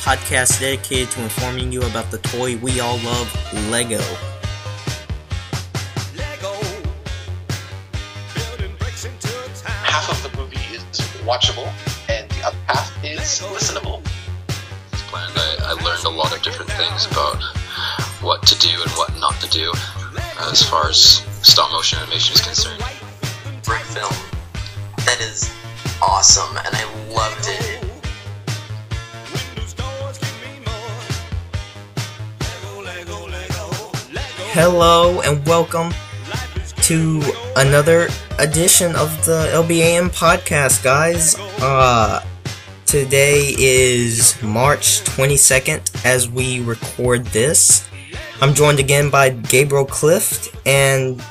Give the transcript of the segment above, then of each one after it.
podcast dedicated to informing you about the toy we all love, Lego. Half of the movie is watchable, and the other half is listenable. As planned, I learned a lot of different things about what to do and what not to do as far as stop motion animation is concerned. Brickfilm. That is awesome, and I loved it. Hello and welcome to another edition of the LBAM podcast, guys. Today is March 22nd as we record this. I'm joined again by Gabriel Clift, and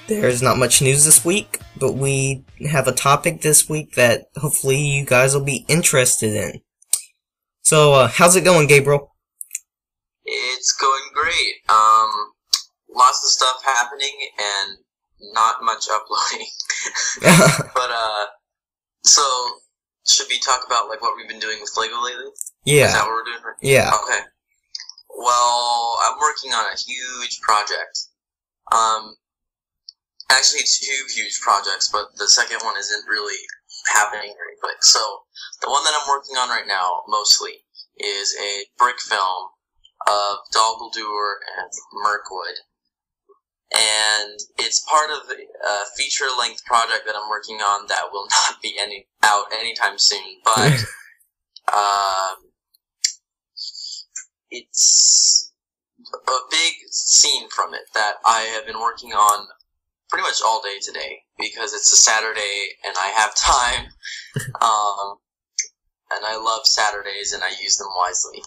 there's not much news this week, but we have a topic this week that hopefully you guys will be interested in. So, how's it going, Gabriel? It's going great. Lots of stuff happening and not much uploading. But, so, should we talk about, like, what we've been doing with Lego lately? Yeah. Is that what we're doing? Yeah. Okay. Well, I'm working on a huge project. Actually, two huge projects, but the second one isn't really happening very quick. So, the one that I'm working on right now, mostly, is a brick film of Doggledoor and Mirkwood. And it's part of a feature-length project that I'm working on that will not be out anytime soon, but it's a big scene from it that I have been working on pretty much all day today, because it's a Saturday and I have time, and I love Saturdays and I use them wisely.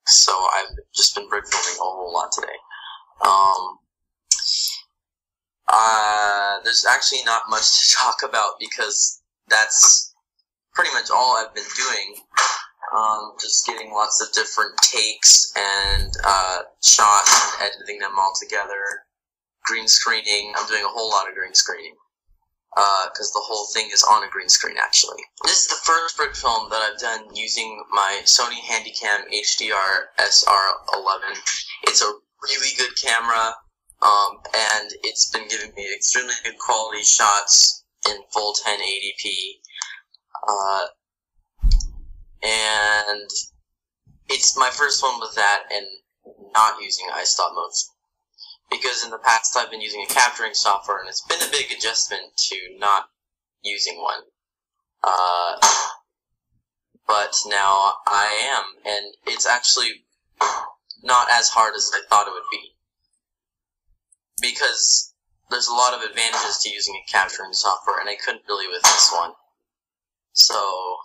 So I've just been brickfilming a whole lot today. There's actually not much to talk about because that's pretty much all I've been doing. Just getting lots of different takes and shots and editing them all together. Green screening. I'm doing a whole lot of green screening. Because the whole thing is on a green screen, actually. This is the first brick film that I've done using my Sony Handycam HDR SR11. It's a really good camera, and it's been giving me extremely good quality shots in full 1080p. And it's my first one with that and not using iStop motion. Because in the past I've been using a capturing software, and it's been a big adjustment to not using one. But now I am, and it's actually not as hard as I thought it would be. Because there's a lot of advantages to using a capturing software, and I couldn't really with this one. So,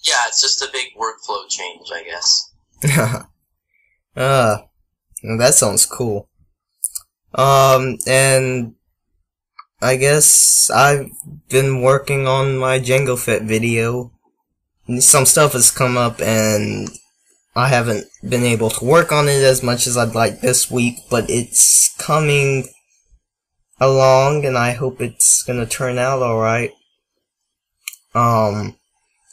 yeah, it's just a big workflow change, I guess. That sounds cool. And I guess I've been working on my Jango Fett video. Some stuff has come up and I haven't been able to work on it as much as I'd like this week, but it's coming along and I hope it's gonna turn out alright. I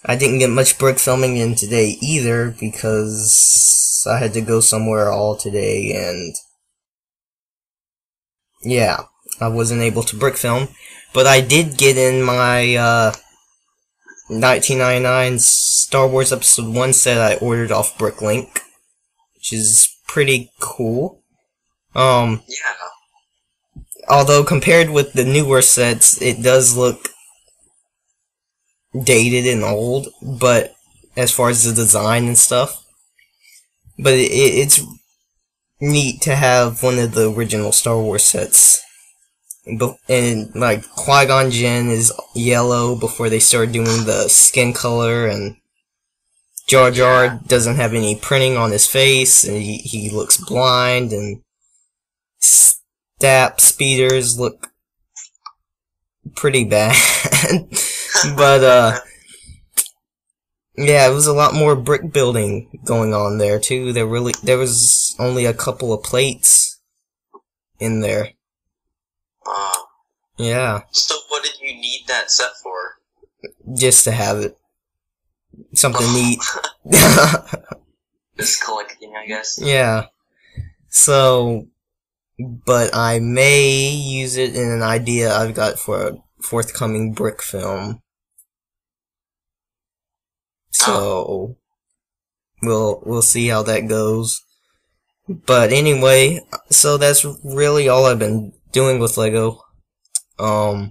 didn't get much brick filming in today either because I had to go somewhere all today, and yeah, I wasn't able to brick film, but I did get in my 1999 Star Wars Episode 1 set I ordered off Bricklink, which is pretty cool. Yeah. Although compared with the newer sets, it does look dated and old, but as far as the design and stuff, but it's neat to have one of the original Star Wars sets. And like Qui-Gon Jinn is yellow before they start doing the skin color, and Jar Jar doesn't have any printing on his face, and he looks blind, and Stap speeders look pretty bad. But yeah, it was a lot more brick building going on there too. There was only a couple of plates in there. Yeah. So what did you need that set for? Just to have it. something neat. Just collecting, I guess. Yeah. So, but I may use it in an idea I've got for a forthcoming brick film. So, we'll see how that goes. But anyway, so that's really all I've been doing with Lego. I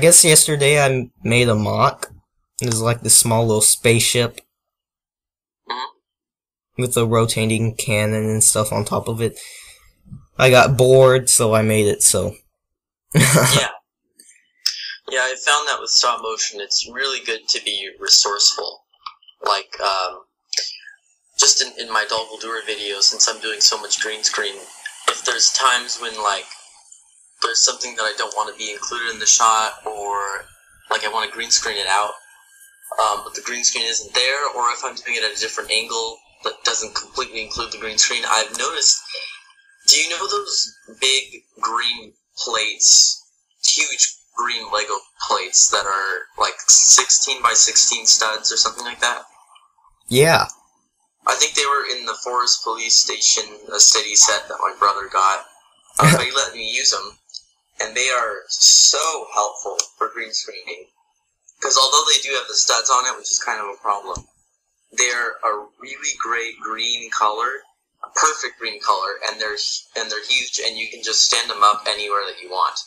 guess yesterday I made a mock. It was like this small little spaceship with a rotating cannon and stuff on top of it. I got bored, so I made it, so. Yeah. Yeah, I found that with stop motion, it's really good to be resourceful. Like, just in my Dolguldur video, since I'm doing so much green screen, if there's times when, like, there's something that I don't want to be included in the shot, or, like, I want to green screen it out, but the green screen isn't there, or if I'm doing it at a different angle that doesn't completely include the green screen, I've noticed, do you know those big green plates, huge green Lego plates that are like 16 by 16 studs or something like that? Yeah. I think they were in the Forest Police Station, a city set that my brother got, but he let me use them, and they are so helpful for green screening. Because although they do have the studs on it, which is kind of a problem, they're a really great green color, a perfect green color, and they're huge, and you can just stand them up anywhere that you want.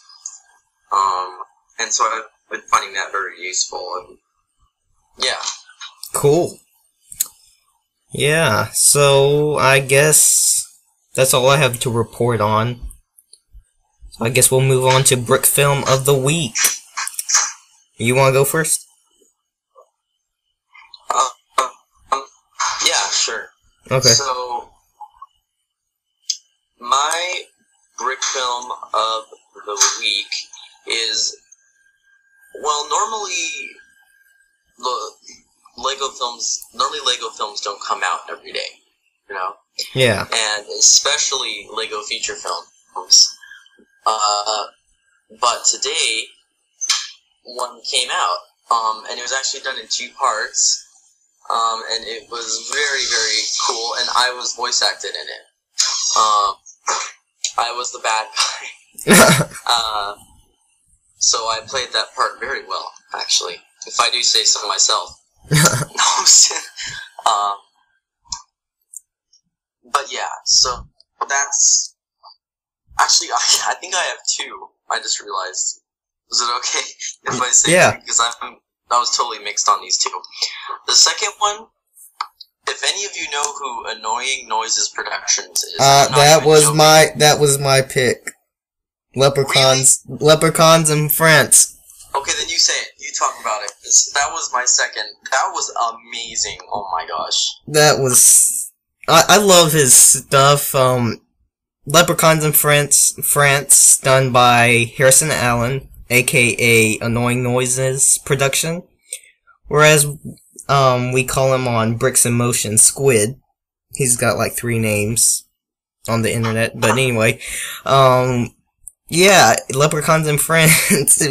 And so I've been finding that very useful. And yeah. Cool. Yeah, so I guess that's all I have to report on. So I guess we'll move on to Brick Film of the Week. You want to go first? Yeah, sure. Okay. So, my Brick Film of the Week is, well, normally Lego films don't come out every day, you know? Yeah. And especially Lego feature films. But today, one came out, and it was actually done in 2 parts, and it was very, very cool, and I was voice acted in it. I was the bad guy. So I played that part very well, actually, if I do say so myself. But yeah, so that's... Actually, I think I have 2, I just realized. Is it okay if I say yeah. 2? Because I was totally mixed on these 2. The second one, if any of you know who Annoying Noises Productions is... that was my pick. Leprechauns. Really? Leprechauns in France. Okay, then you say it. You talk about it. That was my second. That was amazing. Oh my gosh. That was... I love his stuff. Leprechauns in France, done by Harrison Allen, aka Annoying Noises Production. Whereas, we call him on Bricks in Motion Squid. He's got like 3 names on the internet. But anyway, yeah, Leprechauns in France.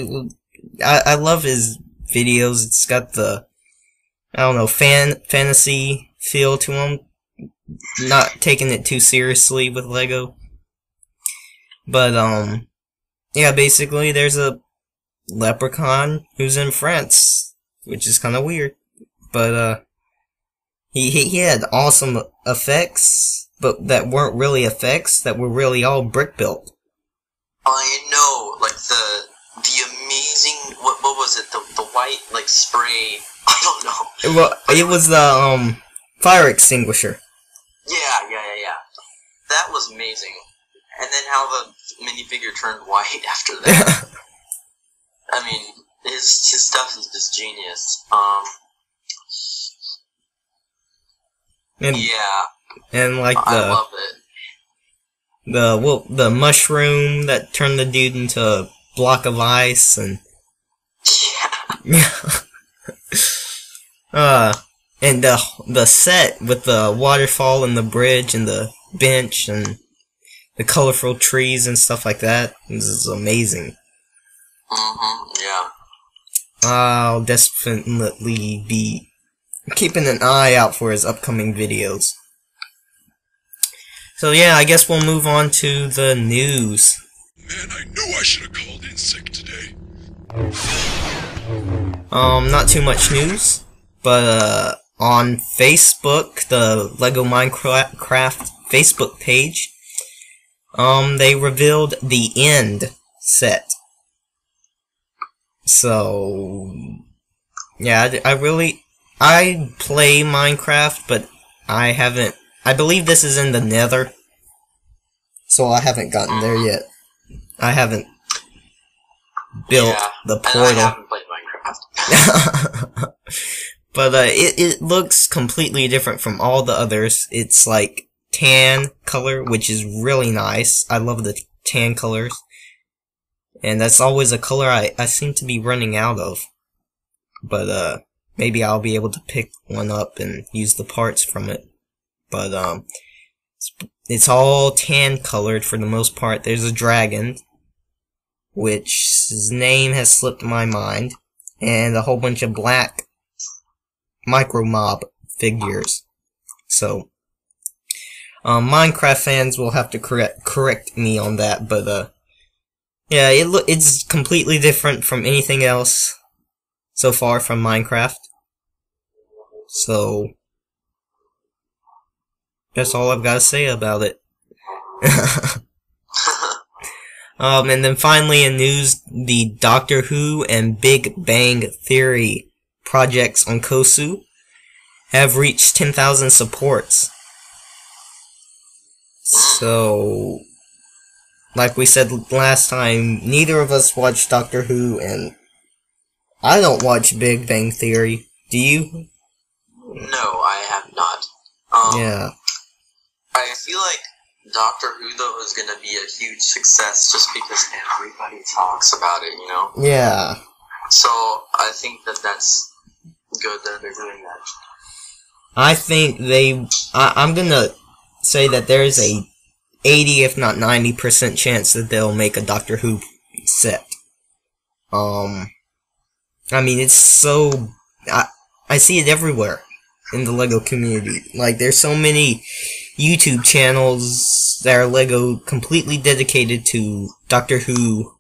I love his videos. It's got the, I don't know, fantasy feel to him. Not taking it too seriously with Lego. But, yeah, basically there's a leprechaun who's in France, which is kind of weird. But, he had awesome effects, but that weren't really effects, that were really all brick built. I know, like the amazing, what was it, the white, like, spray, I don't know. Well, it was the, fire extinguisher. Yeah. That was amazing. And then how the minifigure turned white after that. I mean, his stuff is just genius. Yeah. And like I love it. The mushroom that turned the dude into a block of ice, and and the set with the waterfall and the bridge and the bench and the colorful trees and stuff like that. This is amazing. Yeah. I'll definitely be keeping an eye out for his upcoming videos. So yeah, I guess we'll move on to the news. Man, I knew I should have called in sick today. Not too much news, but on Facebook, the Lego Minecraft Facebook page, they revealed the End set. So yeah, I play Minecraft, but I believe this is in the Nether, so I haven't gotten there yet. I haven't built the portal. And I haven't played Minecraft. But it looks completely different from all the others. It's like tan color, which is really nice. I love the tan colors. And that's always a color I seem to be running out of. But maybe I'll be able to pick one up and use the parts from it. But it's all tan colored for the most part. There's a dragon, which his name has slipped my mind, and a whole bunch of black micro mob figures. So Minecraft fans will have to correct me on that, but yeah, it's completely different from anything else so far from Minecraft. So that's all I've got to say about it. And then finally in news, the Doctor Who and Big Bang Theory projects on Kosu have reached 10,000 supports. So, like we said last time, neither of us watch Doctor Who, and I don't watch Big Bang Theory. Do you? No, I have not. Yeah. I feel like Doctor Who, though, is going to be a huge success just because everybody talks about it, you know? Yeah. So, I think that's good that they're doing that. I think I'm gonna say that there's a 80 if not 90% chance that they'll make a Doctor Who set. I mean, it's so... I see it everywhere in the LEGO community. Like, there's so many YouTube channels that are LEGO completely dedicated to Doctor Who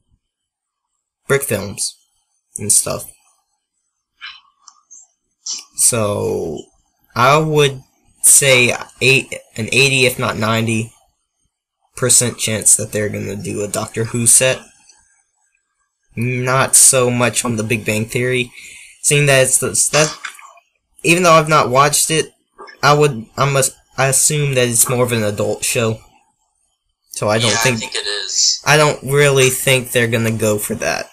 Brickfilms and stuff. So, I would say an 80 if not 90% chance that they're gonna do a Doctor Who set. Not so much on the Big Bang Theory, seeing that that even though I've not watched it, I assume that it's more of an adult show. So I think it is. I don't really think they're gonna go for that.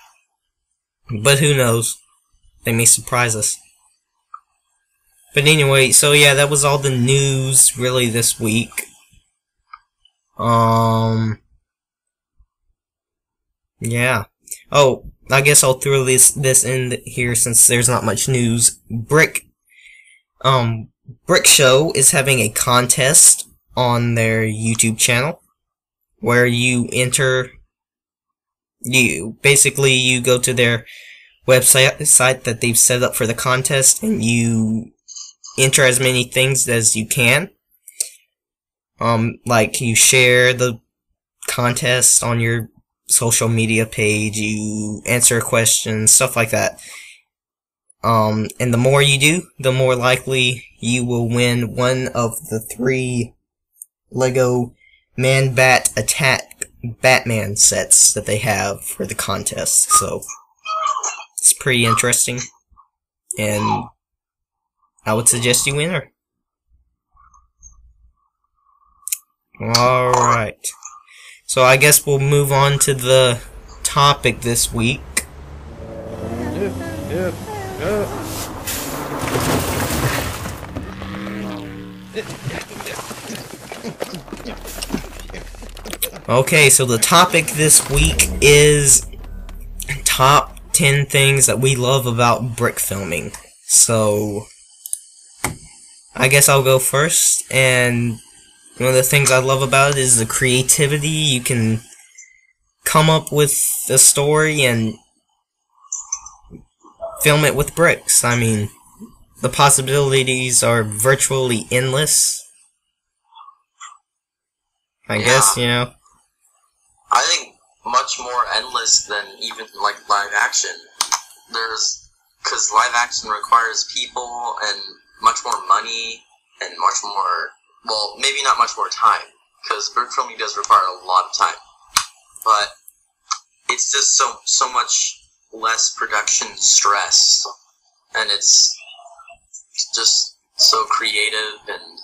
But who knows? They may surprise us. But anyway, so yeah, that was all the news really this week. Yeah. Oh, I guess I'll throw this in here since there's not much news. Brick Show is having a contest on their YouTube channel where you go to their website that they've set up for the contest, and you enter as many things as you can. Like you share the contest on your social media page, you answer questions, stuff like that. And the more you do, the more likely you will win one of the 3 LEGO Man-Bat Attack Batman sets that they have for the contest. So, it's pretty interesting. And I would suggest you enter. Alright. So I guess we'll move on to the topic this week. Okay, so the topic this week is top 10 things that we love about brick filming. So, I guess I'll go first, and one of the things I love about it is the creativity. You can come up with a story and film it with bricks. I mean, the possibilities are virtually endless. I guess, you know. I think much more endless than even like live action. Because live action requires people and much more money and much more, well, maybe not much more time, because brick filming does require a lot of time. But it's just so much less production stress, and it's just so creative and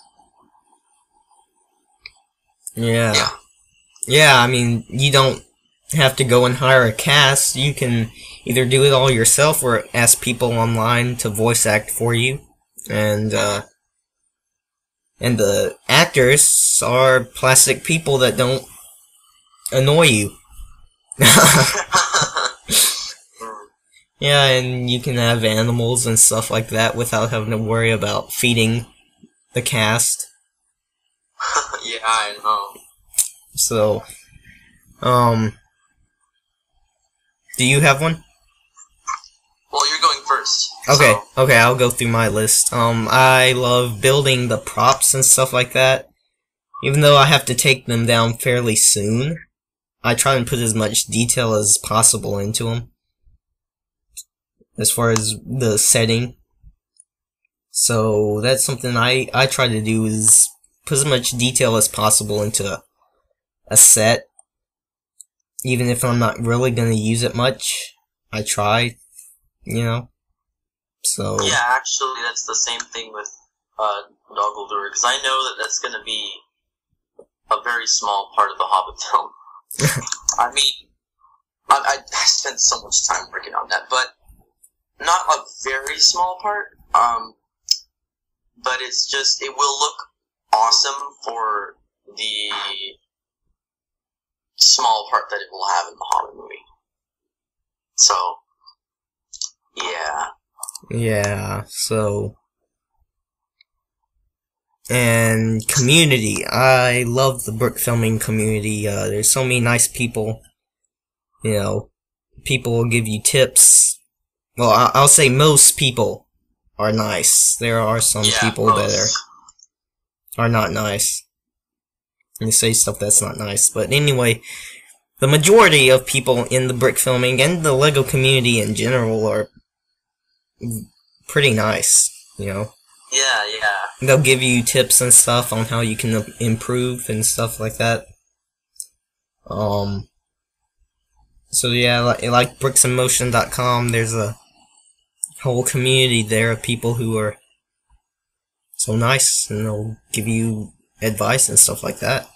yeah. I mean, you don't have to go and hire a cast. You can either do it all yourself or ask people online to voice act for you, and the actors are plastic people that don't annoy you. Yeah, and you can have animals and stuff like that without having to worry about feeding the cast. Yeah, I know. So, do you have one? Well, you're going first. Okay, so. okay, I'll go through my list. I love building the props and stuff like that. Even though I have to take them down fairly soon, I try and put as much detail as possible into them. As far as the setting. So, that's something I try to do, is put as much detail as possible into a set. Even if I'm not really gonna use it much, I try, you know? So... Yeah, actually, that's the same thing with Doggle Lure, because I know that that's gonna be a very small part of the Hobbit film. I mean, I spent so much time working on that, but not a very small part, but it's just, it will look awesome for the small part that it will have in the Hobbit movie. So, yeah. Yeah, so... And community. I love the Brickfilming community. There's so many nice people. You know, people will give you tips. Well, I'll say most people are nice. There are some people that are not nice. And say stuff that's not nice. But anyway, the majority of people in the Brickfilming and the LEGO community in general are pretty nice, you know. Yeah. They'll give you tips and stuff on how you can improve and stuff like that. So yeah, like bricksinmotion.com, there's a whole community there of people who are so nice, and they'll give you advice and stuff like that.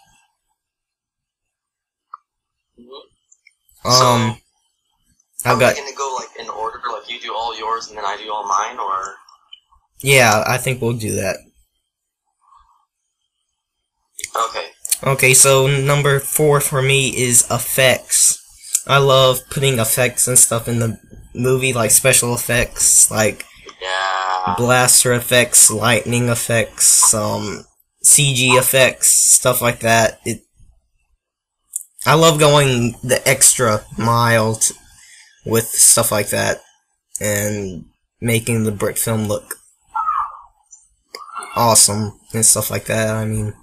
So, I've got... Are we gonna go like in order, like you do all yours and then I do all mine, or? Yeah, I think we'll do that. Okay. Okay, so number 4 for me is effects. I love putting effects and stuff in the movie, like special effects, like blaster effects, lightning effects, CG effects, stuff like that. I love going the extra mile with stuff like that, and making the brick film look awesome and stuff like that. I mean,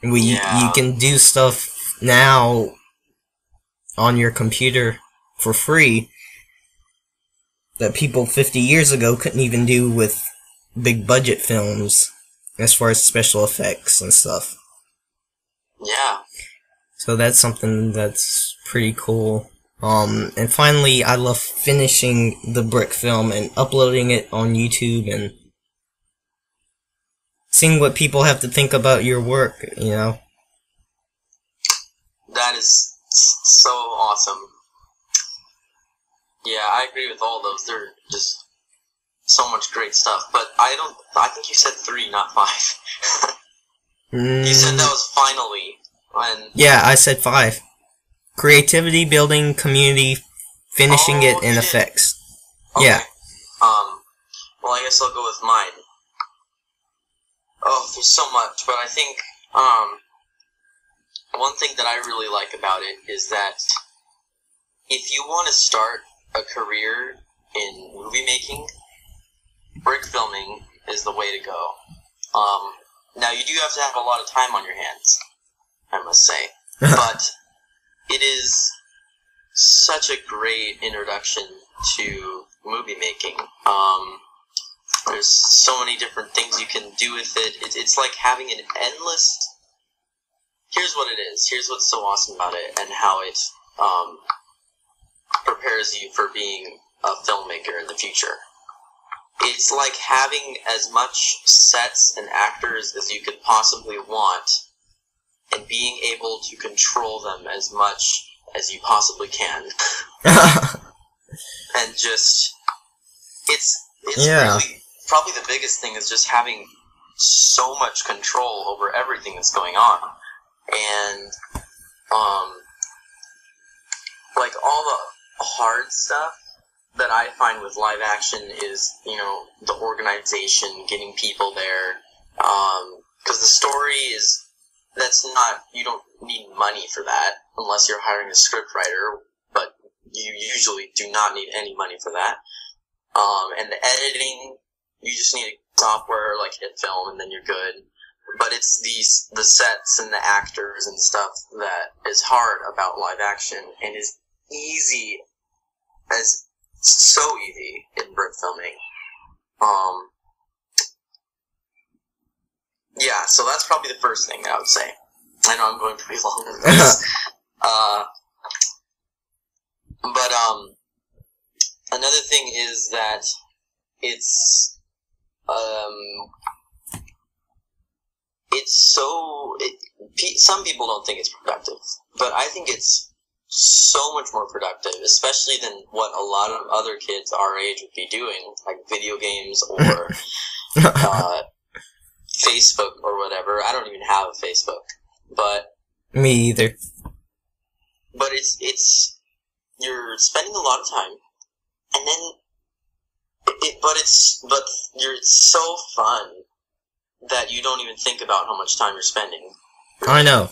you can do stuff now on your computer for free that people 50 years ago couldn't even do with big budget films, as far as special effects and stuff. Yeah. So that's something that's pretty cool. And finally, I love finishing the brick film and uploading it on YouTube and seeing what people have to think about your work, you know? That is so awesome. Yeah, I agree with all those. They're just so much great stuff. But I think you said 3, not 5. You said that was finally. Yeah, I said 5. Creativity, building, community, finishing it, and effects. Okay. Yeah. Well, I guess I'll go with mine. Oh, there's so much, but I think, one thing that I really like about it is that if you want to start a career in movie making, brick filming is the way to go. Now, you do have to have a lot of time on your hands, I must say. But it is such a great introduction to movie making. There's so many different things you can do with it. It's like having an endless... Here's what it is. Here's what's so awesome about it and how it prepares you for being a filmmaker in the future. It's like having as much sets and actors as you could possibly want and being able to control them as much as you possibly can. And just... It's really... Probably the biggest thing is just having so much control over everything that's going on. And, like, all the hard stuff that I find with live action is, you know, the organization, getting people there, because the story is, you don't need money for that, unless you're hiring a scriptwriter, but you usually do not need any money for that. And the editing, you just need a software like HitFilm, and then you're good. But it's the sets and the actors and stuff that is hard about live action and is so easy in brick filming. Yeah, so that's probably the first thing I would say. I know I'm going pretty long with this. But another thing is that some people don't think it's productive, but I think it's so much more productive, especially than what a lot of other kids our age would be doing, like video games or Facebook or whatever. I don't even have a Facebook, but... Me either. But you're spending a lot of time, and then... It's so fun that you don't even think about how much time you're spending. I know.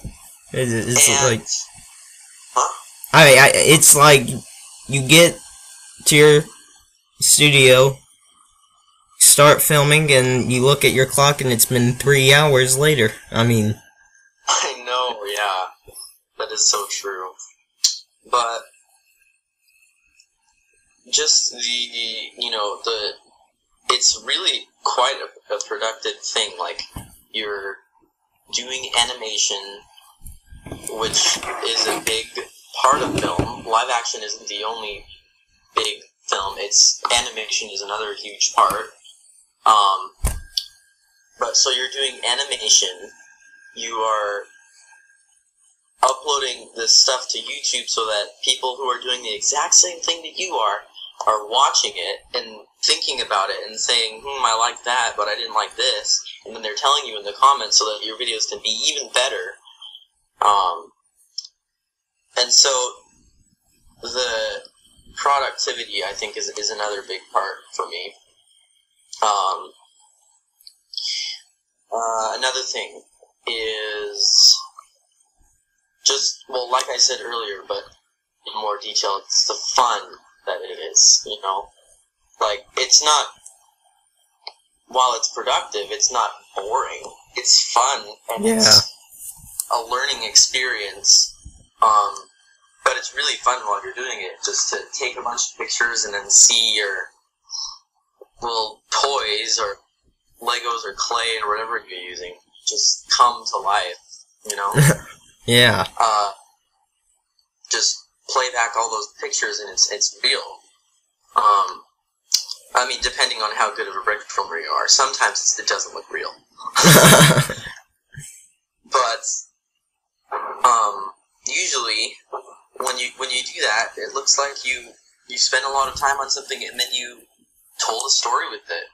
It's like... Huh? It's like you get to your studio, start filming, and you look at your clock and it's been 3 hours later. I mean... I know, yeah. That is so true. But... just it's really quite a productive thing. Like, you're doing animation, which is a big part of film. Live action isn't the only big film. Animation is another huge part. But so you're doing animation, you are uploading this stuff to YouTube so that people who are doing the exact same thing that you are watching it and thinking about it and saying, I like that, but I didn't like this. And then they're telling you in the comments so that your videos can be even better. And so the productivity, I think, is another big part for me. Another thing is just, well, like I said earlier, but in more detail, it's the fun that it is, you know? Like, it's not, while it's productive, it's not boring. It's fun, and it's a learning experience. But it's really fun while you're doing it, just to take a bunch of pictures and then see your little toys or Legos or clay or whatever you're using just come to life, you know? Yeah. Just play back all those pictures and it's real. I mean, depending on how good of a Brickfilmer you are, sometimes it doesn't look real. But usually when you do that, it looks like you spend a lot of time on something and then you told a story with it,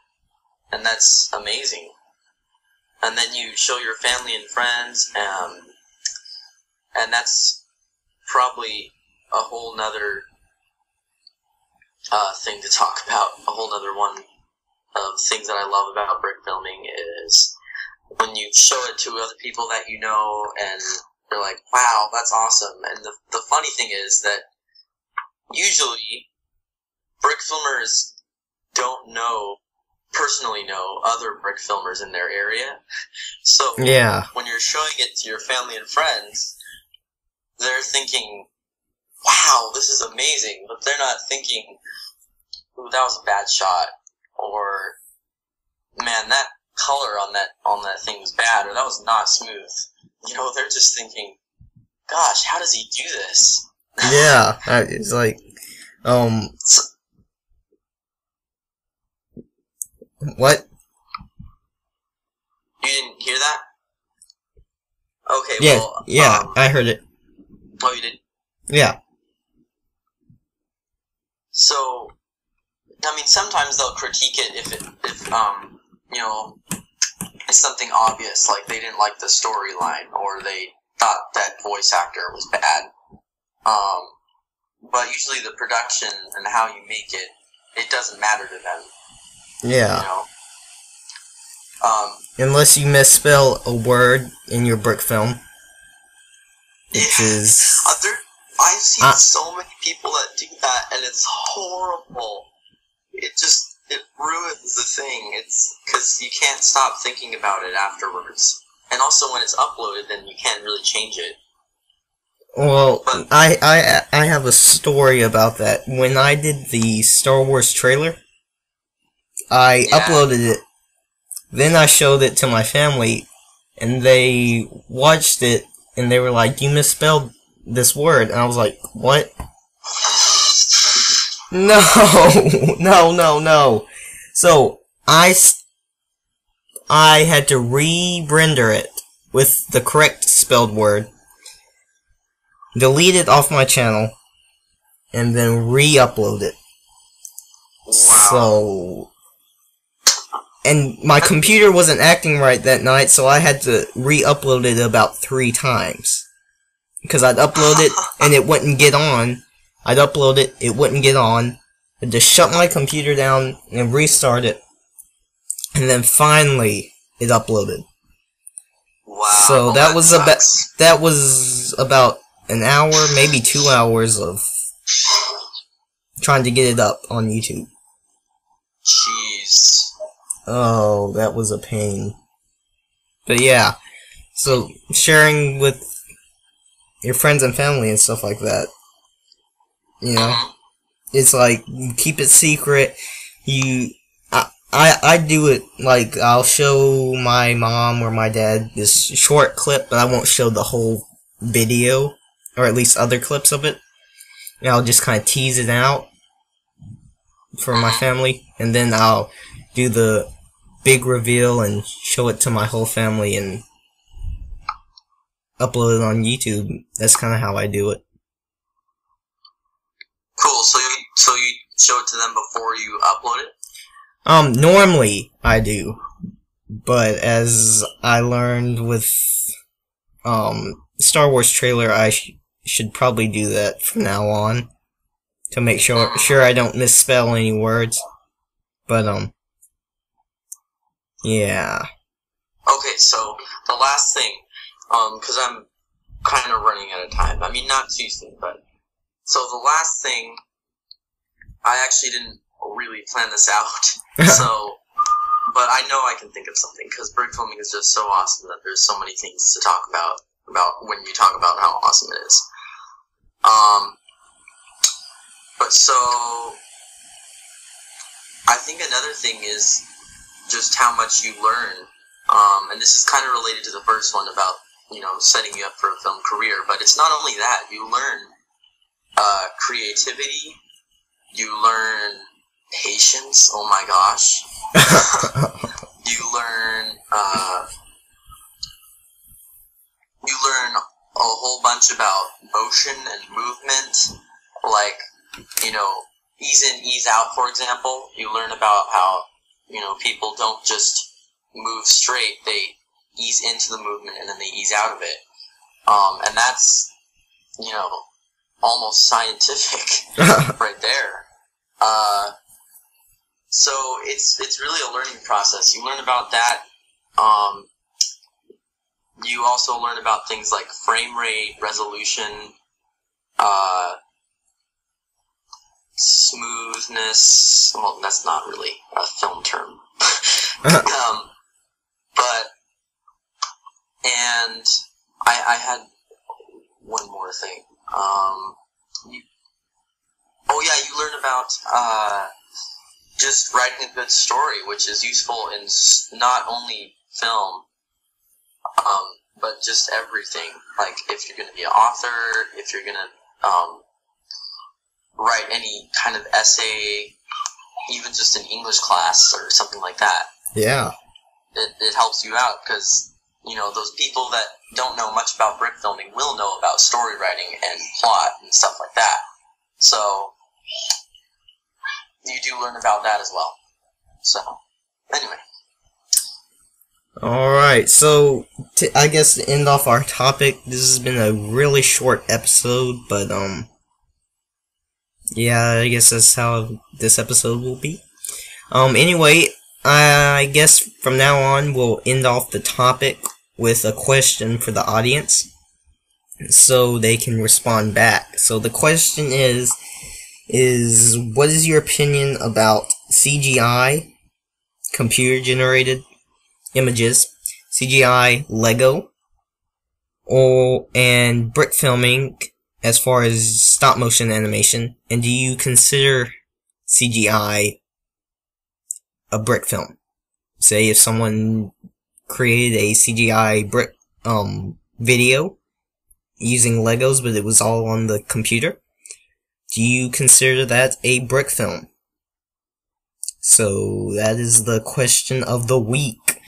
and that's amazing. And then you show your family and friends, and that's probably a whole nother thing to talk about. A whole nother one of things that I love about brick filming is when you show it to other people that you know, and they're like, wow, that's awesome. And the funny thing is that usually Brickfilmers don't personally know other brickfilmers in their area. So Yeah. when you're showing it to your family and friends, they're thinking, wow, this is amazing, but they're not thinking, ooh, that was a bad shot, or man, that color on that thing was bad, or that was not smooth. You know, they're just thinking, gosh, how does he do this? Yeah. It's like, what? You didn't hear that? Okay, Yeah, well... yeah, I heard it. Oh, you did? Yeah. So, I mean, sometimes they'll critique it if you know, it's something obvious, like they didn't like the storyline, or they thought that voice actor was bad. But usually the production and how you make it, it doesn't matter to them. Yeah. You know? Unless you misspell a word in your Brickfilm, which is... I've seen so many people that do that, and it's horrible. It ruins the thing. It's because you can't stop thinking about it afterwards. And also when it's uploaded, then you can't really change it. Well, I have a story about that. When I did the Star Wars trailer, I uploaded it. Then I showed it to my family, and they watched it, and they were like, "You misspelled this word." And I was like, "What?" No. So, I had to re-render it with the correct spelled word, delete it off my channel, and then re-upload it. Wow. So... And my computer wasn't acting right that night, so I had to re-upload it about 3 times. Because I'd upload it, and it wouldn't get on. I'd upload it, it wouldn't get on. I'd just shut my computer down and restart it. And then finally, it uploaded. Wow. So that was sucks. about an hour, maybe 2 hours of trying to get it up on YouTube. Jeez. Oh, that was a pain. But yeah, so sharing with your friends and family and stuff like that, you know, it's like, you keep it secret. I do it, like, I'll show my mom or my dad this short clip, but I won't show the whole video, or at least other clips of it. And I'll just kind of tease it out for my family, and then I'll do the big reveal and show it to my whole family and upload it on YouTube. That's kind of how I do it. Cool. So you show it to them before you upload it? Normally I do, but as I learned with Star Wars trailer, I should probably do that from now on to make sure I don't misspell any words. But yeah. Okay, so the last thing, because I'm kind of running out of time. I mean, not too soon, but so the last thing, I actually didn't really plan this out. So, but I know I can think of something, because brickfilming is just so awesome that there's so many things to talk about when you talk about how awesome it is. But so I think another thing is just how much you learn, and this is kind of related to the first one about, you know, setting you up for a film career, but it's not only that. You learn creativity, you learn patience, oh my gosh. You learn a whole bunch about motion and movement, like, you know, ease in, ease out, for example. You learn about how, you know, people don't just move straight, they ease into the movement and then they ease out of it. And that's, you know, almost scientific right there. So it's really a learning process. You learn about that. You also learn about things like frame rate, resolution, smoothness, smoothness. Well, that's not really a film term. And I had one more thing. You learn about just writing a good story, which is useful in not only film, but just everything. Like if you're going to be an author, if you're going to write any kind of essay, even just in English class or something like that. Yeah. It helps you out because, those people that don't know much about brick filming will know about story writing and plot and stuff like that. So, you do learn about that as well. So, anyway. Alright, so, I guess to end off our topic, this has been a really short episode, but, yeah, I guess that's how this episode will be. Anyway, I guess from now on, we'll end off the topic with a question for the audience, so they can respond back. So the question is what is your opinion about CGI, computer-generated images, CGI, Lego, and brick filming as far as stop-motion animation, and do you consider CGI a brick film? Say if someone created a CGI brick video using Legos, but it was all on the computer, do you consider that a brick film? So that is the question of the week.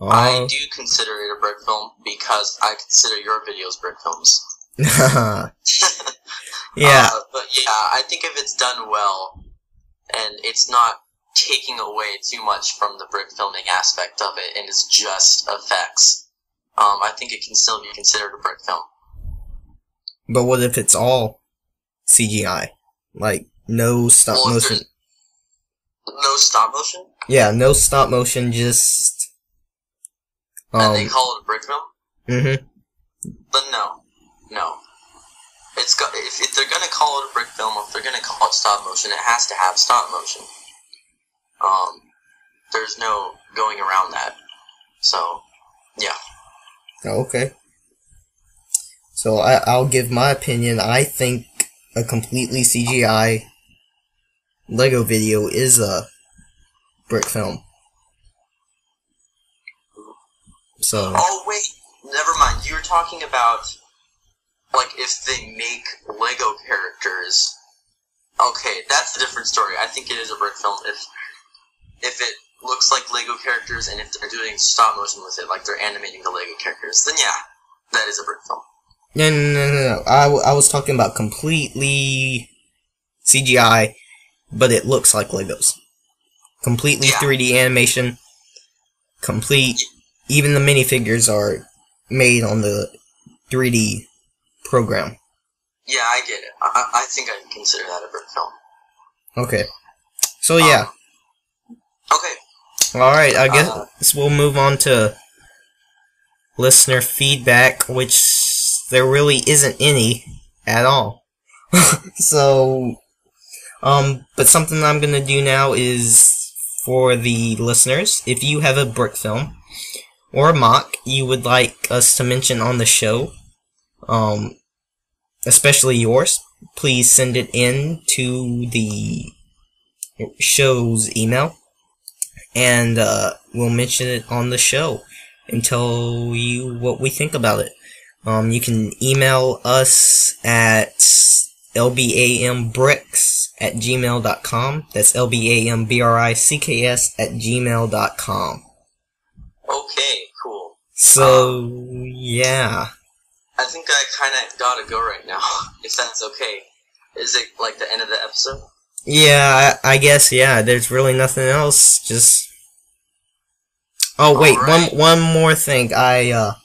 I do consider it a brick film because I consider your videos brick films. Yeah. But yeah, I think if it's done well and it's not taking away too much from the brick filming aspect of it and it's just effects, I think it can still be considered a brick film. But what if it's all CGI? Like, no stop motion? No stop motion? Yeah, no stop motion, just... and they call it a brick film? Mm-hmm. Then no. If they're gonna call it a brick film, or if they're gonna call it stop motion, it has to have stop motion. There's no going around that. So, yeah. Okay. So I'll give my opinion. I think a completely CGI Lego video is a brick film. So. Oh wait, never mind. You were talking about like if they make Lego characters. Okay, that's a different story. I think it is a brick film if it looks like Lego characters and if they're doing stop motion with it, like they're animating the Lego characters. Then yeah, that is a brick film. No. I was talking about completely CGI, but it looks like Legos. Completely 3D animation. Even the minifigures are made on the 3D program. Yeah, I get it. I think I consider that a brick film. Okay. So yeah. Okay. Alright, I guess we'll move on to listener feedback, which there really isn't any at all. So, but something I'm gonna do now is for the listeners, if you have a brick film or a mock you would like us to mention on the show, especially yours, please send it in to the show's email, and we'll mention it on the show and tell you what we think about it. You can email us at lbambricks@gmail.com. That's lbambricks@gmail.com. Okay, cool. So, yeah. I think I kind of gotta go right now, if that's okay. Is it like the end of the episode? Yeah, I guess, yeah. There's really nothing else. Just... Oh, wait, right. One more thing. The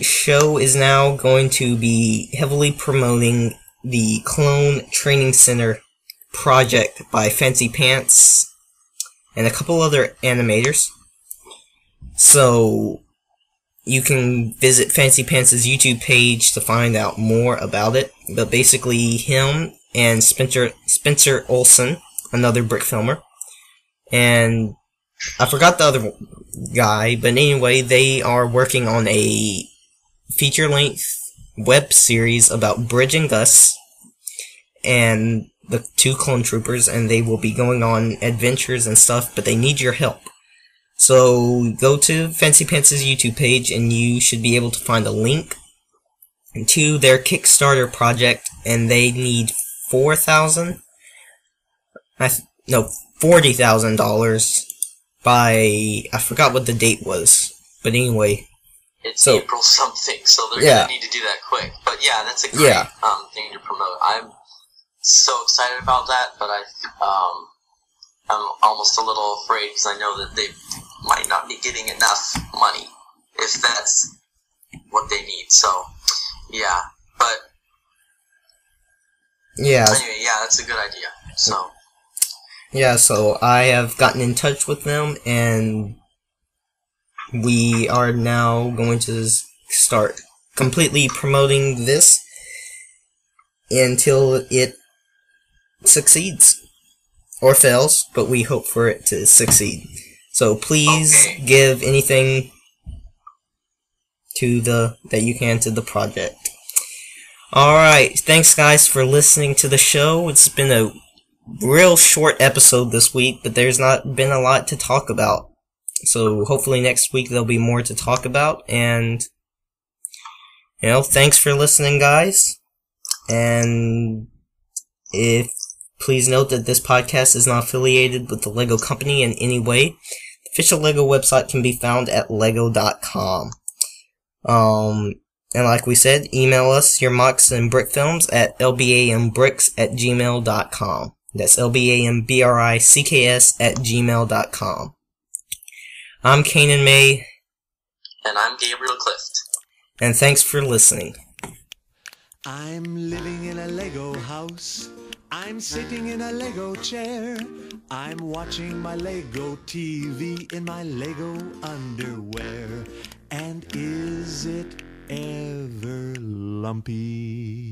show is now going to be heavily promoting the Clone Training Center project by Fancy Pants and a couple other animators. So, you can visit Fancy Pants' YouTube page to find out more about it. but basically him and Spencer Olson, another brick filmer, and I forgot the other guy, but anyway, they are working on a feature-length web series about Bridge and Gus and the two clone troopers, and they will be going on adventures and stuff, but they need your help. So go to Fancy Pants' YouTube page and you should be able to find a link to their Kickstarter project, and they need $40,000 by, I forgot what the date was, but anyway. It's April something, so they're gonna need to do that quick. But yeah, that's a great thing to promote. I'm so excited about that, but I'm almost a little afraid because I know that they might not be getting enough money if that's what they need. So yeah, but anyway, that's a good idea. So so I have gotten in touch with them, and we are now going to start completely promoting this until it succeeds or fails, but we hope for it to succeed. So please give anything that you can to the project. Alright, thanks guys for listening to the show. It's been a real short episode this week, but there's not been a lot to talk about. So hopefully next week there'll be more to talk about, and thanks for listening guys. And please note that this podcast is not affiliated with the Lego company in any way. The official Lego website can be found at lego.com. And like we said, email us your mocks and brick films at lbambricks@gmail.com. That's lbambricks@gmail.com. I'm Canaan May. And I'm Gabriel Clift. And thanks for listening. I'm living in a Lego house. I'm sitting in a Lego chair. I'm watching my Lego TV in my Lego underwear. And is it ever lumpy?